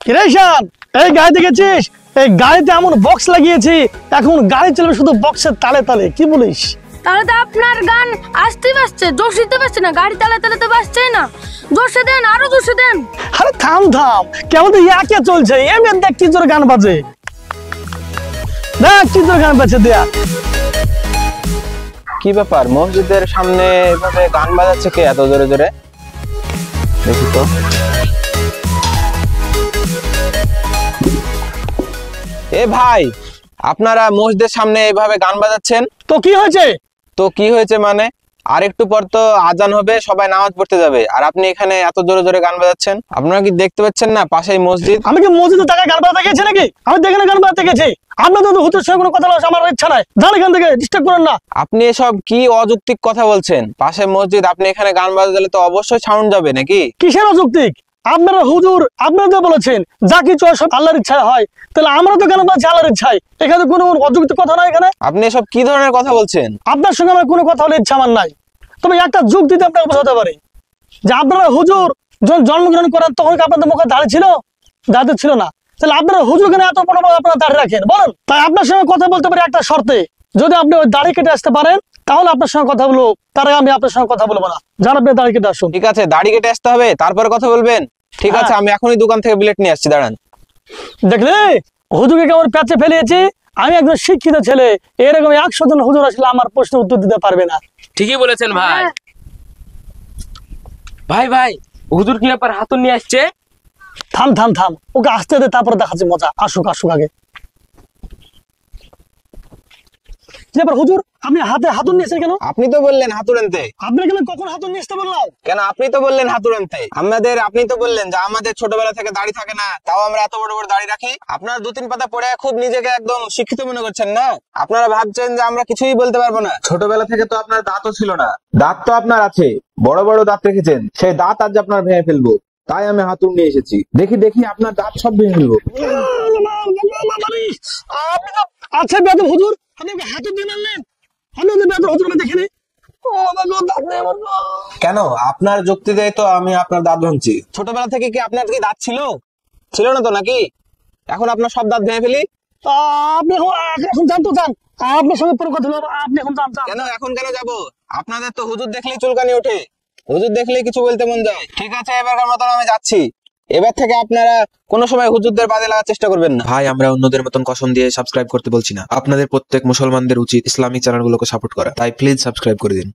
কিরেশান, এই গাড়িতে গেছিস? এই গাড়িতে এমন বক্স লাগিয়েছি, এখন গাড়ি চলবে শুধু বক্সের তালে তালে। কি বলিস? তাহলে তো আপনার গান আসতে বাজছে, জোশ দিতে পারছে না, গাড়ি তালে তালে তো বাজছেই না। জোশে দেন, আরো জোশে দেন। আরে থাম থাম, কেমন একে চলছে। এমনি দেখ কি জোরে গান বাজে, দেখ কি জোরে গান বাজছে দেয়া। কি ব্যাপার, মসজিদের সামনে এভাবে গান বাজাচ্ছে কে এত জোরে জোরে? দেখি তো। এ ভাই, আপনারা মসজিদের সামনে এভাবে গান বাজাচ্ছেন? তো কি হয়েছে? তো কি হয়েছে মানে? আর একটু পর তো আজান হবে, সবাই নামাজ পড়তে যাবে, আর আপনি এখানে এত জোরে জোরে গান বাজাচ্ছেন। আপনারা কি দেখতে পাচ্ছেন না পাশেই মসজিদ? আমি কি মসজিদে টাকা গান বাজাতে গেছি নাকি? আমি তো এখানে গান বাজাতে গেছি। আপনাদের তো হুজুরের সঙ্গে কোনো কথা বলার আমার ইচ্ছা নাই। যান এখান থেকে, ডিস্টার্ব করেন না। আপনি এসব কি অযৌক্তিক কথা বলছেন? পাশে মসজিদ, আপনি এখানে গান বাজালে তো অবশ্যই সাউন্ড যাবে নাকি? কিসের অযৌক্তিক? আপনারা হুজুর আপনারা বলেছেন যা কিছু সব আল্লাহর ইচ্ছায় হয়, তাহলে আমরা তো কেন বলছি আল্লাহর ইচ্ছায়? এখানে কোনো অযৌক্তিক কথা নাই। এখানে আপনি এসব কি ধরনের কথা বলছেন? আপনার সঙ্গে আমার কোনো কথা বলে ইচ্ছা আমার নাই। তবে একটা যুগ দিতে আপনাকে বোঝাতে পারি যে আপনারা হুজুর যখন জন্মগ্রহণ করেন তখন কি আপনাদের মুখে দাঁড়িয়ে ছিল? দাঁড়িয়ে ছিল না। তাহলে আপনারা হুজুর কেন এত বড় বড় আপনারা দাঁড়িয়ে রাখেন বলেন? তাই আপনার সঙ্গে কথা বলতে পারি একটা শর্তে, যদি আপনি ওই দাড়ি কেটে আসতে পারেন তাহলে আপনার সঙ্গে কথা বলবো, তার আগে আমি আপনার সঙ্গে কথা বলবো না। যান আপনি দাড়ি কেটে আসুন। ঠিক আছে, দাড়ি কেটে আসতে হবে তারপরে কথা বলবেন? ঠিক আছে, আমি এখনই দোকান থেকে বিলেট নিয়ে আসছি, দাঁড়ান। দেখলে হুজুরকে কেমন প্যাচে ফেলিয়েছি? আমি একজন শিক্ষিত ছেলে, এরকম 100 জন হুজুর আসলে আমার প্রশ্নের উত্তর দিতে পারবে না। ঠিকই বলেছেন ভাই। ভাই ভাই, হুজুর কি ব্যাপার, হাতুড়ি নিয়ে আসছে? থাম থাম থাম, ওকে আসতে দে, তারপরে দেখাচ্ছি মজা। আসুক আসুক আগে। এবার হুজুর আপনি হাতে হাতুড়ি নিয়েছেন কেন? আপনি তো বললেন হাতুড় আনতে। আপনাকে আমি কখন হাতুড়ি নিয়ে আসতে বললাম? কেন, আপনি তো বললেন হাতুড় আনতে। আপনি তো বললেন যে আমাদের ছোটবেলা থেকে দাড়ি থাকে না, তাও আমরা এত বড় বড় দাড়ি রাখি। আপনার 2-3 পাতা পড়ে খুব নিজেকে একদম শিক্ষিত মনে করছেন না? আপনারা ভাবছেন যে আমরা কিছুই বলতে পারবো না। ছোটবেলা থেকে তো আপনার দাঁতও ছিল না। দাঁত তো আপনার আছে, বড় বড় দাঁত রেখেছেন, সেই দাঁত আজ আপনার ভেঙে ফেলবো, তাই আমি হাতুড় নিয়ে এসেছি। দেখি দেখি আপনার দাঁত সব ভেঙে ফেলবো। আচ্ছা বেদব হুজুর, আপনি হাতুড়ি দিয়ে মারলেন? আমি ওদের বেদব হুজুর দেখিনি। কেন, আপনার যুক্তি দিয়ে তো আমি আপনার দাঁত ভাঙছি। ছোটবেলা থেকে কি আপনার কি দাঁত ছিল? ছিল না তো নাকি? এখন আপনার সব দাঁত ভেঙে ফেলি? আপনি এখন জানতো চান? আপনার সঙ্গে পরে কথা বলবো, আপনি এখন জানতে। কেন, এখন কেন যাবো? আপনাদের তো হুজুর দেখলেই চুলকানি ওঠে, হুজুর দেখলেই কিছু বলতে মন যায়। ঠিক আছে, এবারকার মতন আমি যাচ্ছি। এবার থেকে আপনারা কোনো সময় হুজুরদের বাজে লাগার চেষ্টা করবেন না। ভাই, আমরা অন্যদের মতন কসম দিয়ে সাবস্ক্রাইব করতে বলছি না। আপনাদের প্রত্যেক মুসলমানদের উচিত ইসলামিক চ্যানেলগুলোকে সাপোর্ট করা, তাই প্লিজ সাবস্ক্রাইব করে দিন।